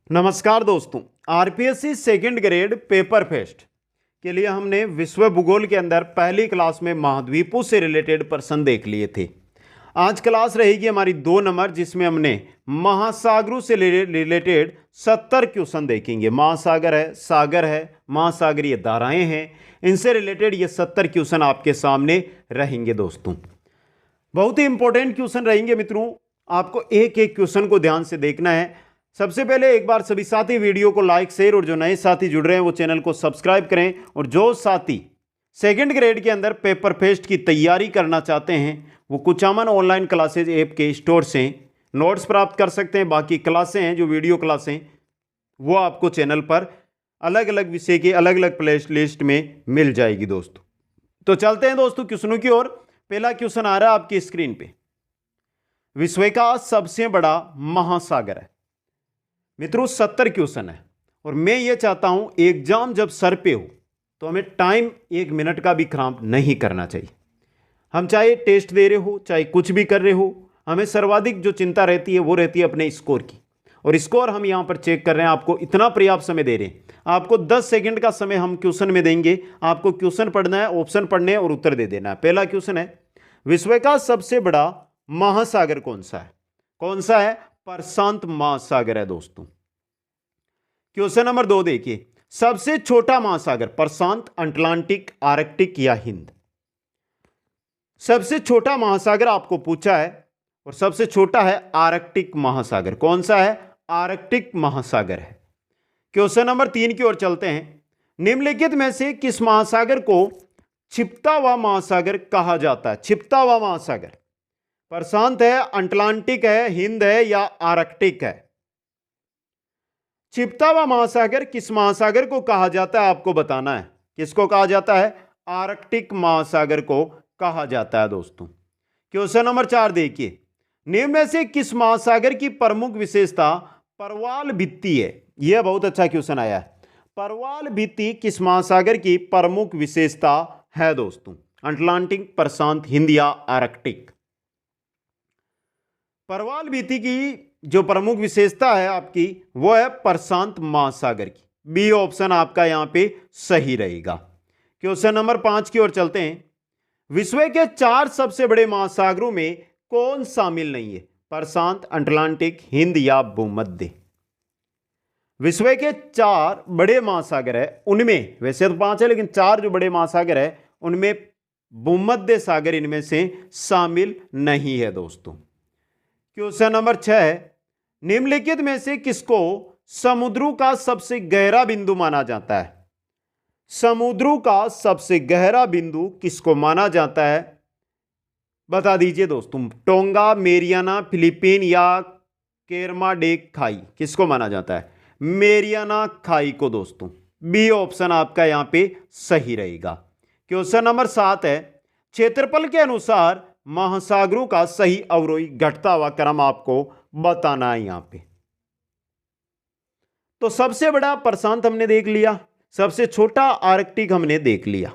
नमस्कार दोस्तों, RPSC second grade paper fest के लिए हमने विश्व भूगोल के अंदर पहली क्लास में महाद्वीपों से रिलेटेड प्रश्न देख लिए थे। आज क्लास रहेगी हमारी 2 नंबर, जिसमें हमने महासागरों से रिलेटेड 70 क्वेश्चन देखेंगे। महासागर है, महासागरीय धाराएं हैं, इनसे रिलेटेड ये 70 क्वेश्चन आपके सामने रहेंगे दोस्तों। बहुत ही इंपॉर्टेंट क्वेश्चन रहेंगे मित्रों, आपको एक एक क्वेश्चन को ध्यान से देखना है। सबसे पहले एक बार सभी साथी वीडियो को लाइक शेयर और जो नए साथी जुड़ रहे हैं वो चैनल को सब्सक्राइब करें। और जो साथी सेकंड ग्रेड के अंदर पेपर फेस्ट की तैयारी करना चाहते हैं वो कुचामन ऑनलाइन क्लासेज ऐप के स्टोर से नोट्स प्राप्त कर सकते हैं। बाकी क्लासें हैं जो वीडियो क्लासें वो आपको चैनल पर अलग अलग विषय की अलग अलग प्ले लिस्ट में मिल जाएगी दोस्तों। तो चलते हैं दोस्तों क्वेश्चनों की ओर। पहला क्वेश्चन आ रहा है आपकी स्क्रीन पे। विश्व का सबसे बड़ा महासागर है मित्रों। 70 क्वेश्चन है और मैं ये चाहता हूं एग्जाम जब सर पे हो तो हमें टाइम 1 मिनट का भी खराब नहीं करना चाहिए। हम चाहे टेस्ट दे रहे हो चाहे कुछ भी कर रहे हो, हमें सर्वाधिक जो चिंता रहती है वो रहती है अपने स्कोर की। और स्कोर हम यहां पर चेक कर रहे हैं, आपको इतना पर्याप्त समय दे रहे हैं। आपको 10 सेकंड का समय हम क्वेश्चन में देंगे, आपको क्वेश्चन पढ़ना है, ऑप्शन पढ़ने हैं और उत्तर दे देना है। पहला क्वेश्चन है, विश्व का सबसे बड़ा महासागर कौन सा है? कौन सा है? प्रशांत महासागर है दोस्तों। क्वेश्चन नंबर 2 देखिए, सबसे छोटा महासागर प्रशांत, अटलांटिक, आर्कटिक या हिंद? सबसे छोटा महासागर आपको पूछा है और सबसे छोटा है आर्कटिक महासागर। कौन सा है? आर्कटिक महासागर है। क्वेश्चन नंबर 3 की ओर चलते हैं। निम्नलिखित में से किस महासागर को छिपता हुआ महासागर कहा जाता है? छिपता हुआ महासागर प्रशांत है, अटलांटिक है, हिंद है या आर्कटिक है? छिपता हुआ महासागर किस महासागर को कहा जाता है आपको बताना है। किसको कहा जाता है? आर्कटिक महासागर को कहा जाता है दोस्तों। क्वेश्चन नंबर 4 देखिए, निम्न में से किस महासागर की प्रमुख विशेषता परवाल भित्ति है? यह बहुत अच्छा क्वेश्चन आया है। परवाल भित्ति किस महासागर की प्रमुख विशेषता है दोस्तों? अटलांटिक, प्रशांत, हिंद या आर्कटिक? परवाल भित्ति की जो प्रमुख विशेषता है आपकी वो है प्रशांत महासागर की। बी ऑप्शन आपका यहां पे सही रहेगा। क्वेश्चन नंबर 5 की ओर चलते हैं। विश्व के 4 सबसे बड़े महासागरों में कौन शामिल नहीं है? प्रशांत, अटलांटिक, हिंद या भूमध्य? विश्व के 4 बड़े महासागर है, उनमें वैसे तो 5 है लेकिन 4 जो बड़े महासागर है उनमें भूमध्य सागर इनमें से शामिल नहीं है दोस्तों। क्वेश्चन नंबर 6 है, निम्नलिखित में से किसको समुद्रों का सबसे गहरा बिंदु माना जाता है? समुद्रों का सबसे गहरा बिंदु किसको माना जाता है बता दीजिए दोस्तों। टोंगा, मेरियाना, फिलीपीन या केरमाडेक खाई? किसको माना जाता है? मेरियाना खाई को दोस्तों। बी ऑप्शन आपका यहां पे सही रहेगा। क्वेश्चन नंबर 7 है, क्षेत्रफल के अनुसार महासागरों का सही अवरोही घटता हुआ क्रम आपको बताना है यहां पे। तो सबसे बड़ा प्रशांत हमने देख लिया, सबसे छोटा आर्कटिक हमने देख लिया,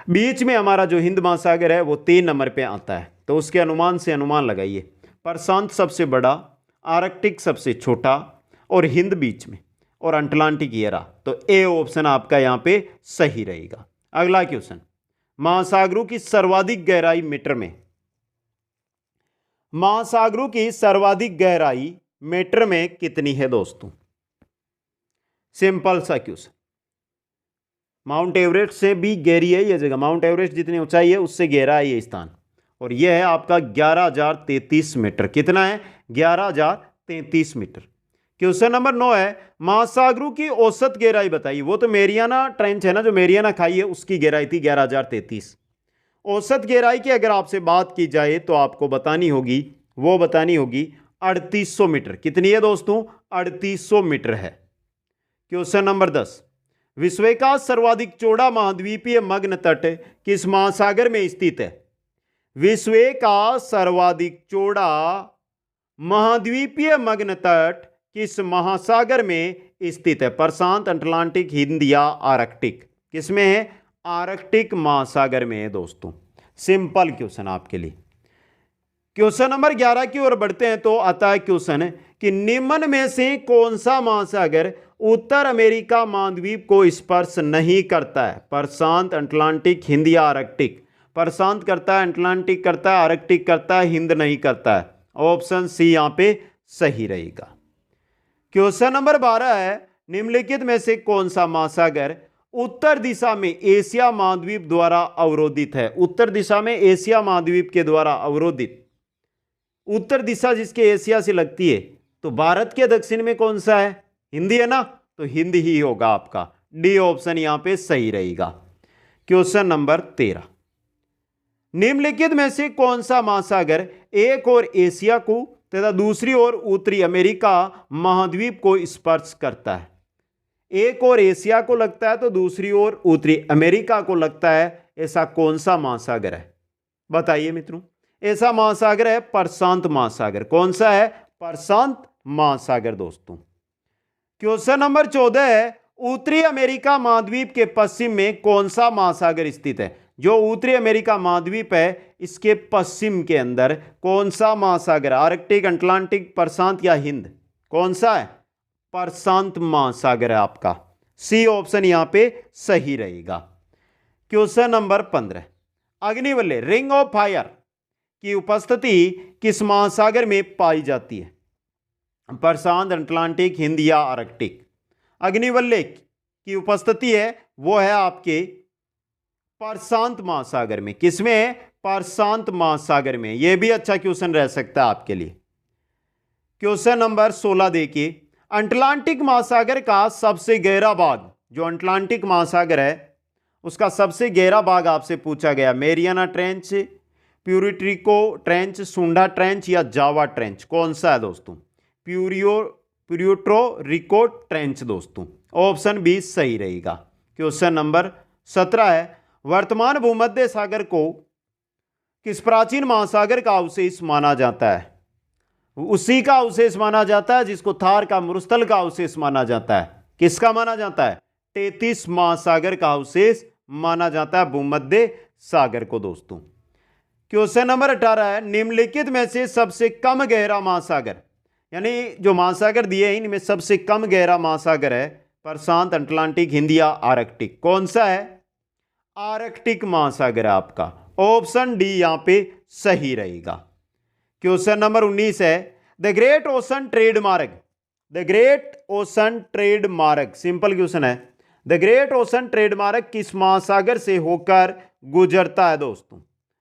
बीच में हमारा जो हिंद महासागर है वो 3 नंबर पे आता है। तो उसके अनुमान से अनुमान लगाइए, प्रशांत सबसे बड़ा, आर्कटिक सबसे छोटा और हिंद बीच में और अटलांटिक ये रहा। तो ए ऑप्शन आपका यहां पे सही रहेगा। अगला क्वेश्चन, महासागरों की सर्वाधिक गहराई मीटर में? महासागरों की सर्वाधिक गहराई मीटर में कितनी है दोस्तों? सिंपल सा क्वेश्चन। माउंट एवरेस्ट से भी गहरी है यह जगह। माउंट एवरेस्ट जितनी ऊंचाई है उससे गहरा है ये स्थान और यह है आपका 11,033 मीटर। कितना है? 11,033 मीटर। क्वेश्चन नंबर 9 है, महासागरों की औसत गहराई बताइए। वो तो मेरियाना ट्रेंच है ना, जो मेरियाना खाई है उसकी गहराई थी 11,033। औसत गहराई की अगर आपसे बात की जाए तो आपको बतानी होगी 3800 मीटर। कितनी है दोस्तों? 3800 मीटर है। क्वेश्चन नंबर 10, विश्व का सर्वाधिक चौड़ा महाद्वीपीय मग्न तट किस महासागर में स्थित है? विश्व का सर्वाधिक चौड़ा महाद्वीपीय मग्न तट किस महासागर में स्थित है? प्रशांत, अटलांटिक, हिंद या आर्कटिक? किसमें है? आर्कटिक महासागर में है दोस्तों। सिंपल क्वेश्चन आपके लिए। क्वेश्चन नंबर 11 की ओर बढ़ते हैं तो आता है क्वेश्चन कि निम्न में से कौन सा महासागर उत्तर अमेरिका महाद्वीप को स्पर्श नहीं करता है? प्रशांत, अटलांटिक, हिंद या आर्कटिक? प्रशांत करता है, अटलांटिक करता है, आर्कटिक करता है, हिंद नहीं करता है। ऑप्शन सी यहां पे सही रहेगा। क्वेश्चन नंबर 12 है, निम्नलिखित में से कौन सा महासागर उत्तर दिशा में एशिया महाद्वीप द्वारा अवरोधित है? उत्तर दिशा में एशिया महाद्वीप के द्वारा अवरोधित, उत्तर दिशा जिसके एशिया से लगती है, तो भारत के दक्षिण में कौन सा है? हिंदी है ना, तो हिंद ही होगा आपका। डी ऑप्शन यहां पे सही रहेगा। क्वेश्चन नंबर 13, निम्नलिखित में से कौन सा महासागर एक और एशिया को तथा दूसरी ओर उत्तरी अमेरिका महाद्वीप को स्पर्श करता है? एक और एशिया को लगता है तो दूसरी ओर उत्तरी अमेरिका को लगता है, ऐसा कौन सा महासागर है? बताइए मित्रों। ऐसा महासागर है प्रशांत महासागर। कौन सा है? प्रशांत महासागर दोस्तों। क्वेश्चन नंबर 14 है, उत्तरी अमेरिका महाद्वीप के पश्चिम में कौन सा महासागर स्थित है? जो उत्तरी अमेरिका महाद्वीप है इसके पश्चिम के अंदर कौन सा महासागर? आर्कटिक, अटलांटिक, प्रशांत या हिंद? कौन सा है? प्रशांत महासागर है आपका। सी ऑप्शन यहां पे सही रहेगा। क्वेश्चन नंबर 15, अग्निवल्य रिंग ऑफ फायर की उपस्थिति किस महासागर में पाई जाती है? प्रशांत, अटलांटिक, हिंद या आर्कटिक? अग्निवल्य की उपस्थिति है वो है आपके प्रशांत महासागर में। किसमें है? प्रशांत महासागर में। यह भी अच्छा क्वेश्चन रह सकता है आपके लिए। क्वेश्चन नंबर 16 देखिए, अटलांटिक महासागर का सबसे गहरा भाग, जो अटलांटिक महासागर है उसका सबसे गहरा भाग आपसे पूछा गया, Mariana trench, Puerto Rico trench, Sunda trench या जावा ट्रेंच? कौन सा है दोस्तों? प्यूर्टो रिको ट्रेंच दोस्तों। ऑप्शन बी सही रहेगा। क्वेश्चन नंबर 17 है, वर्तमान भूमध्य सागर को किस प्राचीन महासागर का अवशेष माना जाता है? उसी का अवशेष माना जाता है जिसको थार का मरुस्थल का अवशेष माना जाता है। किसका माना जाता है? 33 महासागर का अवशेष माना जाता है भूमध्य सागर को दोस्तों। क्वेश्चन नंबर 18 है, निम्नलिखित में से सबसे कम गहरा महासागर, यानी जो महासागर दिए हैं इनमें सबसे कम गहरा महासागर है प्रशांत, अटलांटिक, हिंद या आर्कटिक? कौन सा है? आर्कटिक महासागर है आपका। ऑप्शन डी यहां पे सही रहेगा। क्वेश्चन नंबर 19 है, द ग्रेट ओशन ट्रेड मार्ग, द ग्रेट ओशन ट्रेड मार्ग, सिंपल क्वेश्चन है, द ग्रेट ओशन ट्रेड मार्ग किस महासागर से होकर गुजरता है दोस्तों?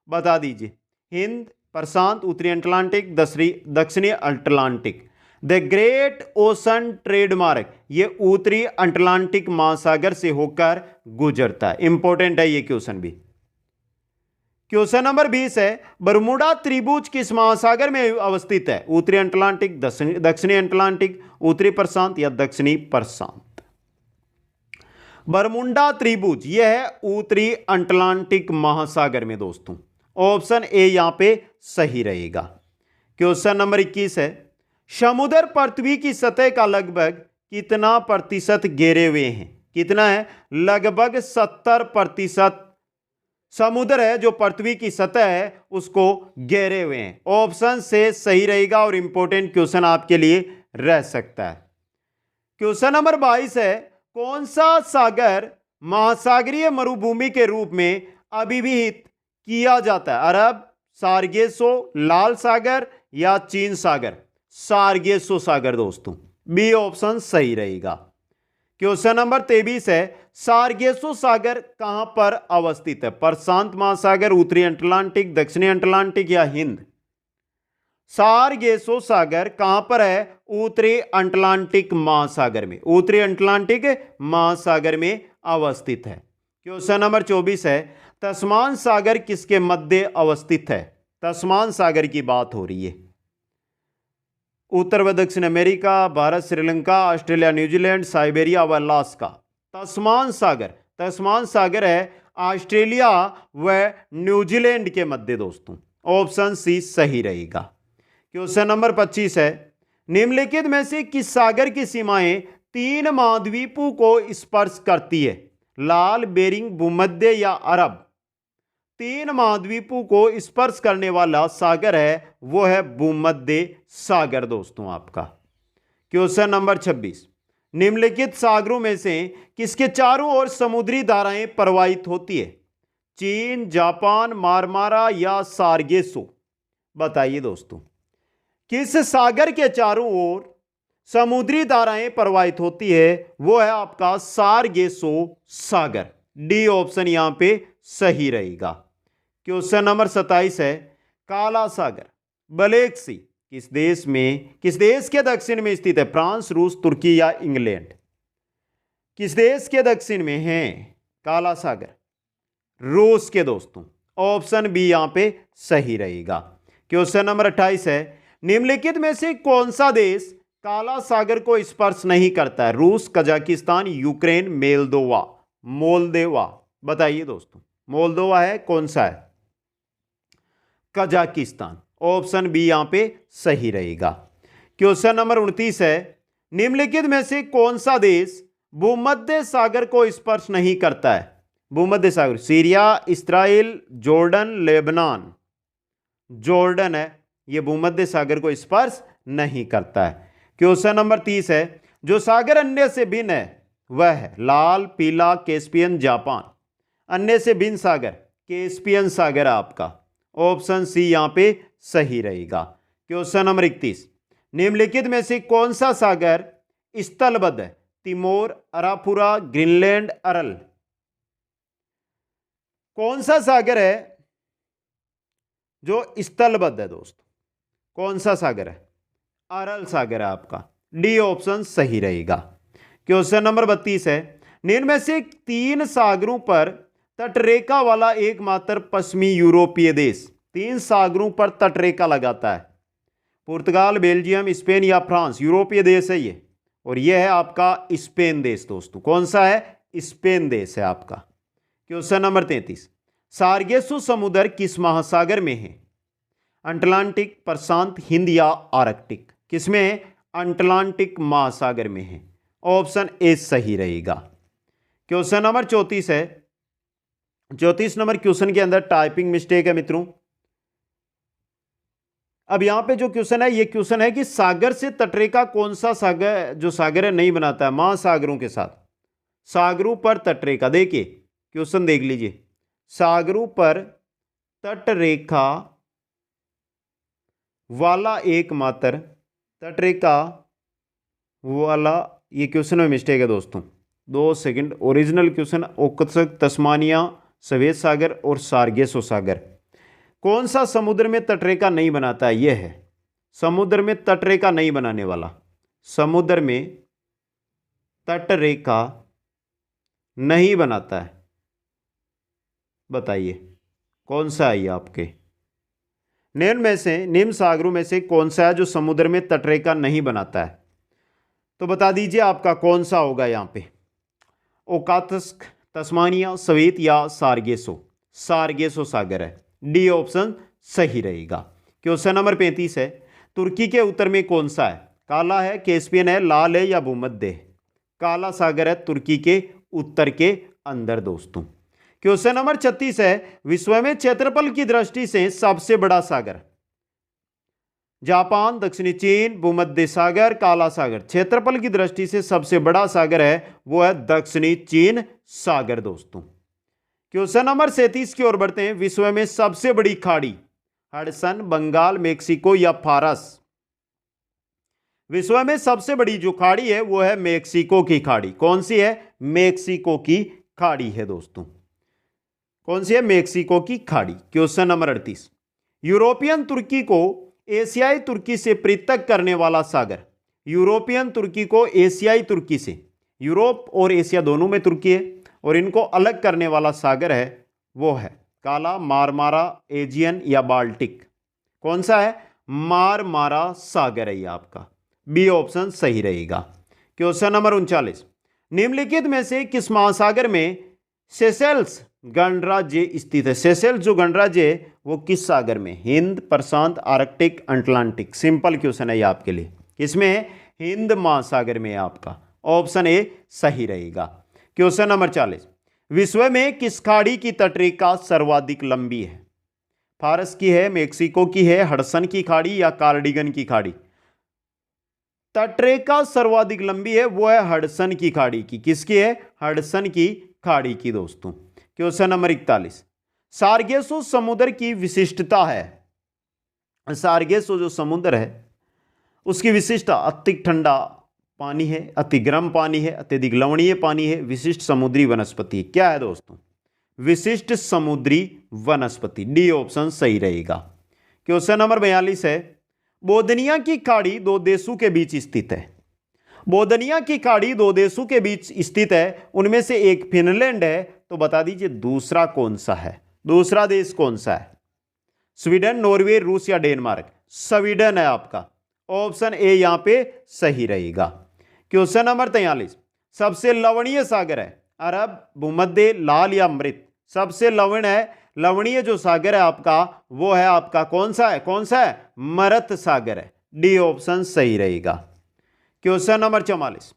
बता दीजिए। हिंद, प्रशांत, उत्तरी अटलांटिक, दक्षिणी Atlantic? The great ocean trade मार्ग ये उत्तरी अटलांटिक महासागर से होकर गुजरता है। इंपॉर्टेंट है ये क्वेश्चन भी। क्वेश्चन नंबर 20 है, बरमूडा त्रिभुज किस महासागर में अवस्थित है? उत्तरी अटलांटिक, दक्षिणी अटलांटिक, उत्तरी प्रशांत या दक्षिणी प्रशांत? बरमुंडा त्रिभुज यह है उत्तरी अटलांटिक महासागर में दोस्तों। ऑप्शन ए यहां पे सही रहेगा। क्वेश्चन नंबर 21 है, समुद्र पृथ्वी की सतह का लगभग कितना प्रतिशत घेरे हुए हैं? कितना है? लगभग 70% समुद्र है जो पृथ्वी की सतह है उसको घेरे हुए हैं। ऑप्शन से सही रहेगा और इंपॉर्टेंट क्वेश्चन आपके लिए रह सकता है। क्वेश्चन नंबर 22 है, कौन सा सागर महासागरीय मरुभूमि के रूप में अभिहित किया जाता है? अरब, सार्गेसो, लाल सागर या चीन सागर? सार्गेसो सागर दोस्तों। बी ऑप्शन सही रहेगा। क्वेश्चन नंबर 23 है, सार्गेसो सागर कहां पर अवस्थित है? प्रशांत महासागर, उत्तरी अटलांटिक, दक्षिणी अटलांटिक या हिंद? सार्गेसो सागर कहां पर है? उत्तरी अटलांटिक महासागर में, उत्तरी अटलांटिक महासागर में अवस्थित है। क्वेश्चन नंबर 24 है, तस्मान सागर किसके मध्य अवस्थित है? तस्मान सागर की बात हो रही है। उत्तर व दक्षिण America, Bharat, Sri Lanka, Australia, New Zealand, Siberia व अलास्का? तस्मान सागर है ऑस्ट्रेलिया व न्यूजीलैंड के मध्य दोस्तों। ऑप्शन सी सही रहेगा। क्वेश्चन नंबर 25 है, निम्नलिखित में से किस सागर की सीमाएं 3 महाद्वीपों को स्पर्श करती है? लाल, बेरिंग, भूमध्य या अरब? 3 महाद्वीपों को स्पर्श करने वाला सागर है वो है भूमध्य सागर दोस्तों आपका। क्वेश्चन नंबर 26, निम्नलिखित सागरों में से किसके चारों ओर समुद्री धाराएं प्रवाहित होती है? चीन, जापान, मारमारा या सार्गेसो? बताइए दोस्तों, किस सागर के चारों ओर समुद्री धाराएं प्रवाहित होती है? वो है आपका सार्गेसो सागर। डी ऑप्शन यहां पे सही रहेगा। क्वेश्चन नंबर 27 है, काला सागर, ब्लैक सी किस देश के दक्षिण में स्थित है? फ्रांस, रूस, तुर्की या इंग्लैंड? किस देश के दक्षिण में है काला सागर? रूस के दोस्तों। ऑप्शन बी यहां पे सही रहेगा। क्वेश्चन नंबर 28 है, निम्नलिखित में से कौन सा देश काला सागर को स्पर्श नहीं करता है? रूस, कजाकिस्तान, यूक्रेन, मोल्दोवा? बताइए दोस्तों, मोल्दोवा है, कौन सा है? कजाकिस्तान। ऑप्शन बी यहां पे सही रहेगा। क्वेश्चन नंबर 29 है, निम्नलिखित में से कौन सा देश भूमध्य सागर को स्पर्श नहीं करता है? भूमध्य सागर, Syria, Israel, Jordan, Lebanon? Jordan है, यह भूमध्य सागर को स्पर्श नहीं करता है। क्वेश्चन नंबर 30 है, जो सागर अन्य से भिन्न है वह है? लाल, पीला, कैस्पियन, जापान? अन्य से भिन्न सागर कैस्पियन सागर है आपका। ऑप्शन सी यहां पे सही रहेगा। क्वेश्चन नंबर 31, निम्नलिखित में से कौन सा सागर स्थलबद्ध है? Timor, अरापुरा, Greenland, अरल? कौन सा सागर है जो स्थलबद्ध है दोस्तों? कौन सा सागर है? अरल सागर है आपका। डी ऑप्शन सही रहेगा। क्वेश्चन नंबर 32 है, निम्न में से 3 सागरों पर तटरेखा वाला एकमात्र पश्चिमी यूरोपीय देश 3 सागरों पर तटरेखा लगाता है? पुर्तगाल, बेल्जियम, स्पेन या फ्रांस? यूरोपीय देश है ये, और यह है आपका स्पेन देश दोस्तों। कौन सा है? स्पेन देश है आपका। क्वेश्चन नंबर 33, सार्गेसो समुद्र किस महासागर में है? अटलांटिक, प्रशांत, हिंद या आर्कटिक? किसमें है? अटलांटिक महासागर में है। ऑप्शन ए सही रहेगा। क्वेश्चन नंबर 34 है, 34 नंबर क्वेश्चन के अंदर टाइपिंग मिस्टेक है मित्रों। अब यहां पे जो क्वेश्चन है, ये क्वेश्चन है कि सागर से तटरेखा कौन सा सागर जो सागर है नहीं बनाता है महासागरों के साथ? सागरों पर तटरेखा, देखिए क्वेश्चन देख लीजिए, सागरों पर तटरेखा वाला एकमात्र तटरेखा वाला, ये क्वेश्चन में मिस्टेक है दोस्तों। 2 सेकंड, ओरिजिनल क्वेश्चन ओखत्स्क, तस्मानिया, सफेद सागर और सार्गेसो सागर। कौन सा समुद्र में तटरेखा नहीं बनाता है? यह है समुद्र में तटरेखा नहीं बनाने वाला, समुद्र में तटरेखा नहीं बनाता है। बताइए कौन सा है ये आपके? निम्न सागरों में से कौन सा है जो समुद्र में तटरेखा नहीं बनाता है? तो बता दीजिए आपका कौन सा होगा यहां पे? ओखत्स्क, तस्मानिया, सवेत या सार्गेसो? सार्गेसो सागर है। डी ऑप्शन सही रहेगा। क्वेश्चन नंबर 35 है, तुर्की के उत्तर में कौन सा है? काला है, कैस्पियन है, लाल है या भूमध्य है? काला सागर है तुर्की के उत्तर के अंदर दोस्तों। क्वेश्चन नंबर 36 है, विश्व में क्षेत्रफल की दृष्टि से सबसे बड़ा सागर? जापान, दक्षिणी चीन, भूमध्य सागर, काला सागर? क्षेत्रफल की दृष्टि से सबसे बड़ा सागर है वो है दक्षिणी चीन सागर दोस्तों। क्वेश्चन नंबर 37 की ओर बढ़ते हैं, विश्व में सबसे बड़ी खाड़ी? हडसन, बंगाल, मेक्सिको या फारस? विश्व में सबसे बड़ी जो खाड़ी है वो है मेक्सिको की खाड़ी। कौन सी है? मेक्सिको की खाड़ी है दोस्तों। कौन सी है? मेक्सिको की खाड़ी। क्वेश्चन नंबर 38, यूरोपियन तुर्की को एशियाई तुर्की से पृथक करने वाला सागर? यूरोपियन तुर्की को एशियाई तुर्की से, यूरोप और एशिया दोनों में तुर्की है, और इनको अलग करने वाला सागर है वो है काला, मारमारा, एजियन या बाल्टिक? कौन सा है? मारमारा सागर है ये आपका। बी ऑप्शन सही रहेगा। क्वेश्चन नंबर 39, निम्नलिखित में से किस महासागर में सेशेल्स गणराज्य स्थित है? सेशेल्स जो गणराज्य है वो किस सागर में? हिंद, प्रशांत, आर्कटिक, अटलांटिक? सिंपल क्वेश्चन है ये आपके लिए। किसमें है? हिंद महासागर में है आपका। ऑप्शन ए सही रहेगा। क्वेश्चन नंबर 40, विश्व में किस खाड़ी की तटरेखा सर्वाधिक लंबी है? फारस की है, मेक्सिको की है, हडसन की खाड़ी या कार्डिगन की खाड़ी? तटरेखा सर्वाधिक लंबी है वो है हडसन की खाड़ी की। किसकी है? हडसन की खाड़ी की दोस्तों। क्वेश्चन नंबर 41, सार्गेसो समुद्र की विशिष्टता है। सार्गेसो जो समुद्र है उसकी विशिष्टता अति ठंडा पानी है, अति गर्म पानी है, अत्यधिक लवणीय पानी है, विशिष्ट समुद्री वनस्पति। क्या है दोस्तों? विशिष्ट समुद्री वनस्पति। डी ऑप्शन सही रहेगा। क्वेश्चन नंबर 42 है, बोधनिया की खाड़ी दो देशों के बीच स्थित है। बोधनिया की खाड़ी दो देशों के बीच स्थित है, उनमें से एक फिनलैंड है, तो बता दीजिए दूसरा कौन सा है? दूसरा देश कौन सा है? स्वीडन, नॉर्वे, रूस या डेनमार्क? स्वीडन है आपका। ऑप्शन ए यहां पे सही रहेगा। क्वेश्चन नंबर 43, सबसे लवणीय सागर है अरब, भूमध्य, लाल या मृत? सबसे लवणीय जो सागर है आपका वो है आपका कौन सा है? कौन सा है? मरत सागर है। डी ऑप्शन सही रहेगा। क्वेश्चन नंबर 44,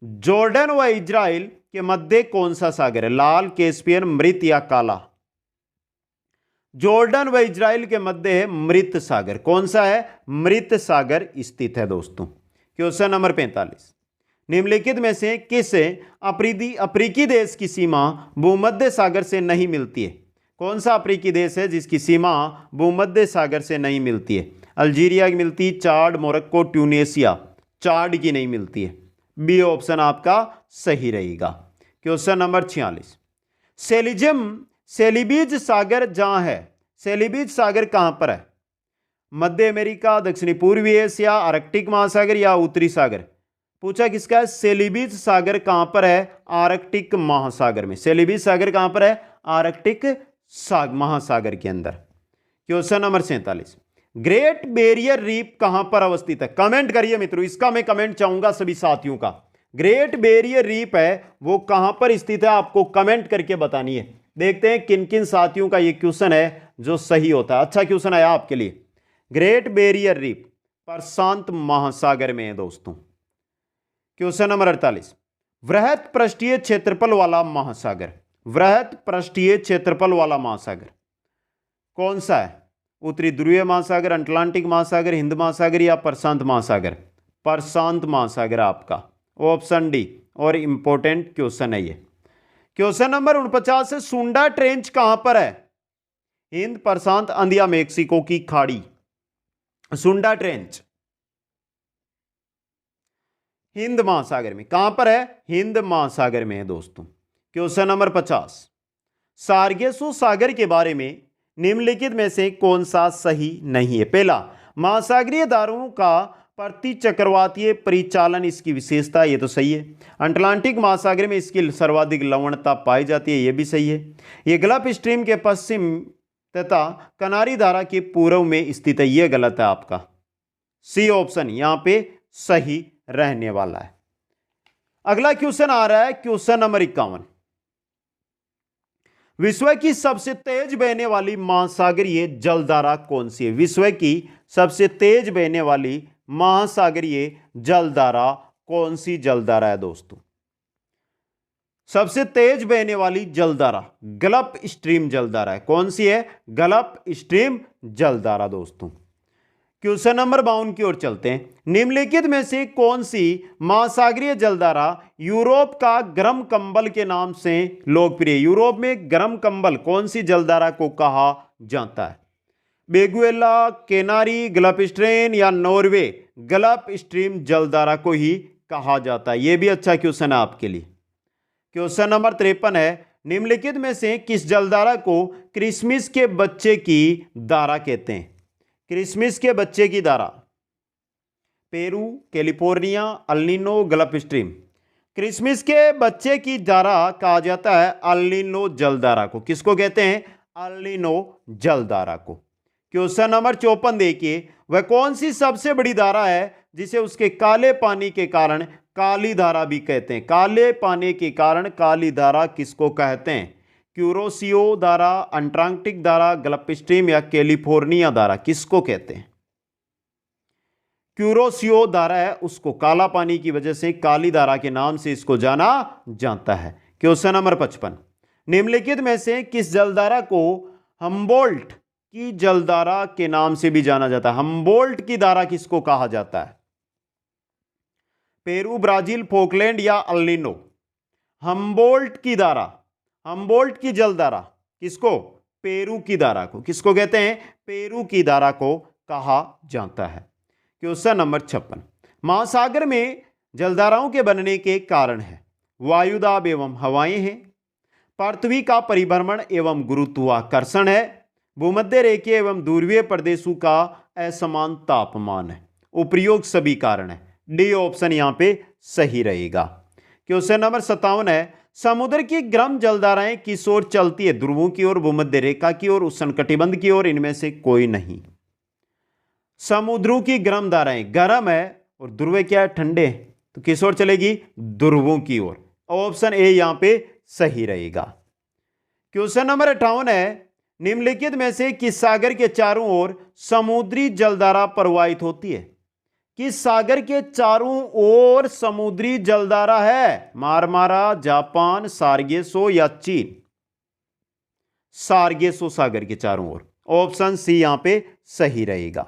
जॉर्डन व इजराइल के मध्य कौन सा सागर है? लाल, कैस्पियन, मृत या काला? जॉर्डन व इजराइल के मध्य है मृत सागर। कौन सा है? मृत सागर स्थित है दोस्तों। क्वेश्चन नंबर 45, निम्नलिखित में से किस अफ्रीकी देश की सीमा भूमध्य सागर से नहीं मिलती है? कौन सा अफ्रीकी देश है जिसकी सीमा भूमध्य सागर से नहीं मिलती है? अल्जीरिया की मिलती, चाड, मोरक्को, ट्यूनेशिया? चाड की नहीं मिलती है। बी ऑप्शन आपका सही रहेगा। क्वेश्चन नंबर 46, सेलिबीज सागर जहां है, सेलिबीज सागर कहां पर है? मध्य अमेरिका, दक्षिणी पूर्वी एशिया, आर्कटिक महासागर या उत्तरी सागर? पूछा किसका है? सेलिबीज सागर कहां पर है? आर्कटिक महासागर में। सेलिबीज सागर कहां पर है? आर्कटिक महासागर के अंदर। Question number 47, great barrier reef कहां पर अवस्थित है? कमेंट करिए मित्रों, इसका मैं कमेंट चाहूंगा सभी साथियों का। ग्रेट बैरियर रीफ है वो कहां पर स्थित है आपको कमेंट करके बतानी है। देखते हैं किन किन साथियों का ये क्वेश्चन है जो सही होता है। अच्छा क्वेश्चन आया आपके लिए। ग्रेट बैरियर रीफ प्रशांत महासागर में है दोस्तों। क्वेश्चन नंबर 48, वृहत पृष्ठीय क्षेत्रफल वाला महासागर। वृहत पृष्ठीय क्षेत्रफल वाला महासागर कौन सा है? उत्तरी ध्रुवीय महासागर, अटलांटिक महासागर, हिंद महासागर या प्रशांत महासागर? प्रशांत महासागर आपका ऑप्शन डी। और इंपॉर्टेंट क्वेश्चन है ये। क्वेश्चन नंबर 49 है, सुंडा ट्रेंच कहां पर है? हिंद, प्रशांत, अंदिया, मेक्सिको की खाड़ी? सुंडा ट्रेंच हिंद महासागर में। कहां पर है? हिंद महासागर में है दोस्तों। क्वेश्चन नंबर 50, सार्गेसो सागर के बारे में निम्नलिखित में से कौन सा सही नहीं है? पहला, महासागरीय धाराओं का प्रति चक्रवातीय परिचालन इसकी विशेषता, ये तो सही है। अटलांटिक महासागर में इसकी सर्वाधिक लवणता पाई जाती है, ये भी सही है। ये गल्फ स्ट्रीम के पश्चिम तथा कनारी धारा के पूर्व में स्थित है, ये गलत है आपका। सी ऑप्शन यहां पे सही रहने वाला है। अगला क्वेश्चन आ रहा है क्वेश्चन नंबर 51, विश्व की सबसे तेज बहने वाली महासागरीय जलधारा कौन सी है? विश्व की सबसे तेज बहने वाली महासागरीय जलधारा कौन सी जलधारा है दोस्तों? सबसे तेज बहने वाली जलधारा गल्फ स्ट्रीम जलधारा है। कौन सी है? गल्फ स्ट्रीम जलधारा दोस्तों। क्वेश्चन नंबर 52 की ओर चलते हैं। निम्नलिखित में से कौन सी महासागरीय जलधारा यूरोप का गर्म कंबल के नाम से लोकप्रिय? यूरोप में गर्म कंबल कौन सी जलधारा को कहा जाता है? बेगुएला, केनारी, गल्फ स्ट्रीम या नॉर्वे? गल्फ स्ट्रीम जलधारा को ही कहा जाता है। यह भी अच्छा क्वेश्चन है आपके लिए। क्वेश्चन नंबर 53 है, निम्नलिखित में से किस जलधारा को क्रिसमस के बच्चे की धारा कहते हैं? क्रिसमस के बच्चे की धारा? Peru, California, El Nino, gulf stream? Christmas के बच्चे की धारा कहा जाता है एल नीनो जलधारा को। किसको कहते हैं? एल नीनो जलधारा को। क्वेश्चन नंबर 54 देखिए, वह कौन सी सबसे बड़ी धारा है जिसे उसके काले पानी के कारण काली धारा भी कहते हैं? काले पानी के कारण काली धारा किसको कहते हैं? क्यूरोसियो धारा, अंटार्कटिक धारा, गल्फ स्ट्रीम या कैलिफोर्निया धारा? किसको कहते हैं? क्यूरोसियो धारा है उसको काला पानी की वजह से काली धारा के नाम से इसको जाना जाता है। क्वेश्चन नंबर 55, निम्नलिखित में से किस जलधारा को हम्बोल्ट की जलधारा के नाम से भी जाना जाता है? हम्बोल्ट की धारा किसको कहा जाता है? पेरू, ब्राजील, फोकलैंड या अल्निनो। हम्बोल्ट की धारा, हम्बोल्ट की जलधारा किसको? पेरू की धारा को। किसको कहते हैं? पेरू की धारा को कहा जाता है। क्वेश्चन नंबर 56, महासागर में जलधाराओं के बनने के कारण है वायुदाब एवं हवाएं हैं, पृथ्वी का परिभ्रमण एवं गुरुत्वाकर्षण है, भूमध्य रेखीय एवं ध्रुवीय प्रदेशों का असमान तापमान है। उपयोग सभी कारण है। डी ऑप्शन यहां पे सही रहेगा। क्वेश्चन नंबर 57 है, समुद्र की गर्म जलधाराएं किस ओर चलती है? ध्रुवों की ओर, भूमध्य रेखा की ओर, उष्णकटिबंध की ओर, इनमें से कोई नहीं। समुद्रों की गर्म धाराएं, गर्म है और ध्रुव क्या है? ठंडे, तो किस ओर चलेगी? ध्रुवों की ओर। ऑप्शन ए यहां पे सही रहेगा। क्वेश्चन नंबर 58 है, निम्नलिखित में से किस सागर के चारों ओर समुद्री जलधारा प्रवाहित होती है? किस सागर के चारों ओर समुद्री जलधारा है? मारमारा, जापान, सार्गेसो या चीन? सार्गेसो सागर के चारों ओर। ऑप्शन सी यहां पे सही रहेगा।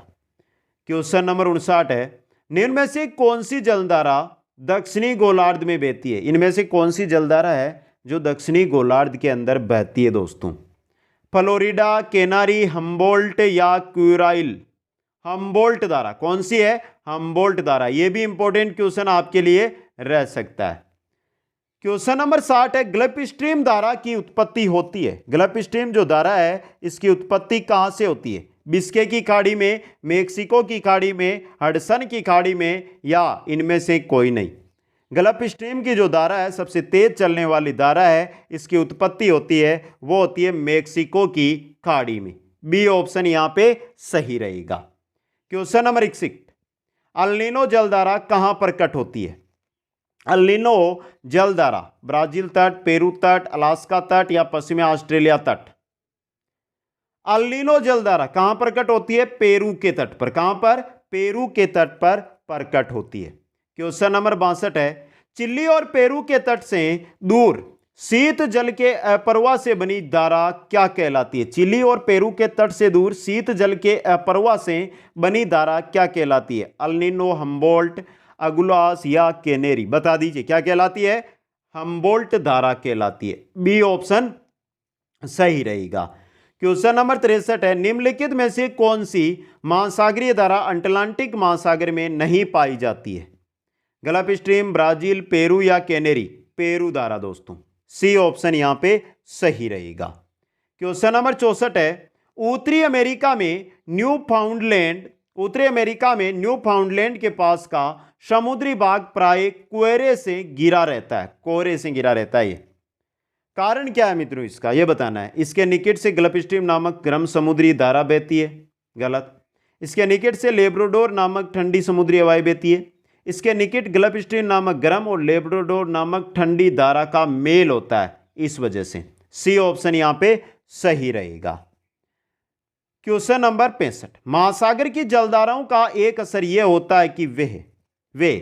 क्वेश्चन नंबर 59 है, निम्न में से कौन सी जलधारा दक्षिणी गोलार्ध में बहती है? इनमें से कौन सी जलधारा है जो दक्षिणी गोलार्ध के अंदर बहती है दोस्तों? फ्लोरिडा, केनारी, हम्बोल्ट या क्यूराइल? हम्बोल्ट धारा कौन सी है? हम्बोल्ट धारा। यह भी इंपॉर्टेंट क्वेश्चन आपके लिए रह सकता है। क्वेश्चन नंबर 60 है, गल्फ स्ट्रीम धारा की उत्पत्ति होती है। गल्फ स्ट्रीम जो धारा है इसकी उत्पत्ति कहां से होती है? बिस्के की खाड़ी में, मेक्सिको की खाड़ी में, हडसन की खाड़ी में या इनमें से कोई नहीं? गल्फ स्ट्रीम की जो धारा है सबसे तेज चलने वाली धारा है, इसकी उत्पत्ति होती है वो होती है मेक्सिको की खाड़ी में। बी ऑप्शन यहां पे सही रहेगा। क्वेश्चन नंबर 61, अल्निनो जलधारा कहां प्रकट होती है? अल्निनो जलधारा ब्राजील तट, पेरू तट, अलास्का तट या पश्चिमी ऑस्ट्रेलिया तट? अल्निनो जलधारा कहां प्रकट होती है? पेरू के तट पर। कहां पर? पेरू के तट पर प्रकट होती है। क्वेश्चन नंबर 62 है, चिली और पेरू के तट से दूर शीत जल के अप्रवाह से बनी धारा क्या कहलाती है? चिली और पेरू के तट से दूर शीत जल के अप्रवाह से बनी धारा क्या कहलाती है? अल्निनो, हम्बोल्ट, अगुलास या केनेरी? बता दीजिए क्या कहलाती है? हम्बोल्ट धारा कहलाती है। बी ऑप्शन सही रहेगा। क्वेश्चन नंबर 63 है, निम्नलिखित में से कौन सी महासागरीय धारा अटलांटिक महासागर में नहीं पाई जाती है? गल्फ स्ट्रीम, ब्राजील, पेरू या केनेरी? पेरू धारा दोस्तों। सी ऑप्शन यहां पे सही रहेगा। क्वेश्चन नंबर 64 है, उत्तरी अमेरिका में न्यू फाउंडलैंड के पास का समुद्री भाग प्राय कोहरे से घिरा रहता है। कोहरे से घिरा रहता है, ये कारण क्या है मित्रों इसका? यह बताना है। इसके निकट से गल्फ स्ट्रीम नामक गर्म समुद्री धारा बहती है, गलत। इसके निकट से लेब्राडोर नामक ठंडी समुद्री हवाएं बहती है। इसके निकट गल्फ स्ट्रीम नामक गर्म और लेब्राडोर नामक ठंडी धारा का मेल होता है, इस वजह से। सी ऑप्शन यहां पे सही रहेगा। क्वेश्चन नंबर 65, महासागर की जलधाराओं का एक असर यह होता है कि वे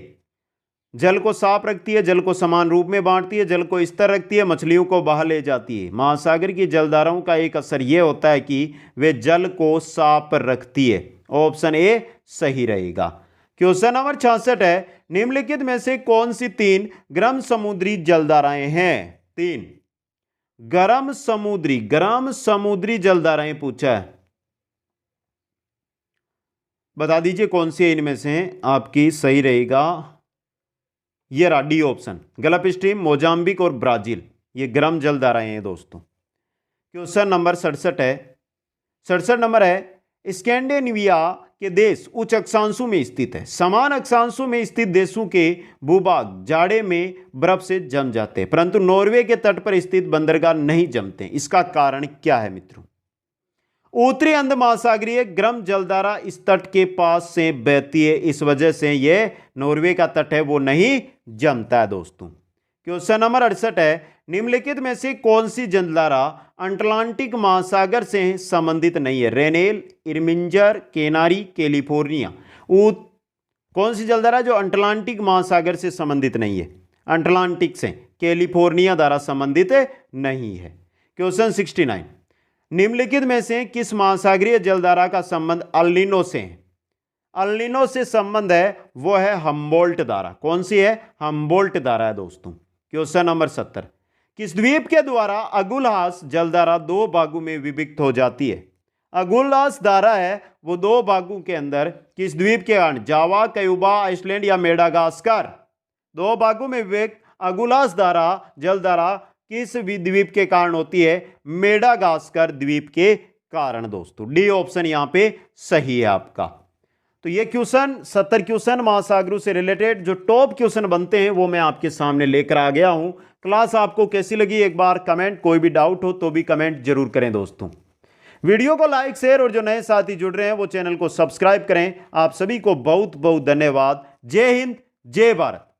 जल को साफ रखती है, जल को समान रूप में बांटती है, जल को स्थिर रखती है, मछलियों को बाहर ले जाती है। महासागर की जलधाराओं का एक असर यह होता है कि वे जल को साफ रखती है। ऑप्शन ए सही रहेगा। क्वेश्चन नंबर 66 है, निम्नलिखित में से कौन सी 3 गर्म समुद्री जलधाराएं हैं? 3 गर्म समुद्री जलधाराएं पूछा है, बता दीजिए कौन सी इनमें से आपकी सही रहेगा। ये रहा D option, gulf stream, Mozambique और ब्राजील, ये गर्म जलधाराएं हैं दोस्तों। क्वेश्चन नंबर 67 नंबर है, स्कैंडिनेविया के देश उच्च अक्षांशों में स्थित है। समान अक्षांशों में स्थित देशों के भूभाग जाड़े में बर्फ से जम जाते हैं, परंतु नॉर्वे के तट पर स्थित बंदरगाह नहीं जमते। इसका कारण क्या है मित्रों? उत्तरी अंध महासागरीय गर्म जलधारा इस तट के पास से बहती है, इस वजह से यह नॉर्वे का तट है वो नहीं जमता है दोस्तों। क्वेश्चन नंबर 68 है, निम्नलिखित में से कौन सी जलधारा अटलांटिक महासागर से संबंधित नहीं है? रेनेल, इरमिंजर, केनारी, कैलिफोर्निया? कौन सी जलधारा जो अटलांटिक महासागर से संबंधित नहीं है? अटलांटिक से कैलिफोर्निया धारा संबंधित नहीं है। क्वेश्चन 69, निम्नलिखित में से किस महासागरीय जलधारा का संबंध अल्निनो से है? अल्निनो से संबंध है वो है हम्बोल्ट धारा। कौन सी है? हम्बोल्ट धारा है दोस्तों। क्वेश्चन नंबर 70, किस द्वीप के द्वारा अगुलहास जलधारा दो भागों में विभक्त हो जाती है? अगुलहास धारा है वो दो भागों के अंदर किस द्वीप के कारण? जावा, क्यूबा, आइसलैंड या मेडागास्कर। दो भागों में विभक्त अगुलहास धारा जलधारा किस द्वीप के कारण होती है? मेडागास्कर द्वीप के कारण दोस्तों। डी ऑप्शन यहां पे सही है आपका। तो ये क्वेश्चन 70 क्वेश्चन महासागरों से रिलेटेड जो टॉप क्वेश्चन बनते हैं वो मैं आपके सामने लेकर आ गया हूं। क्लास आपको कैसी लगी एक बार कमेंट, कोई भी डाउट हो तो भी कमेंट जरूर करें दोस्तों। वीडियो को लाइक, शेयर और जो नए साथी जुड़ रहे हैं वो चैनल को सब्सक्राइब करें। आप सभी को बहुत बहुत धन्यवाद। जय हिंद, जय भारत।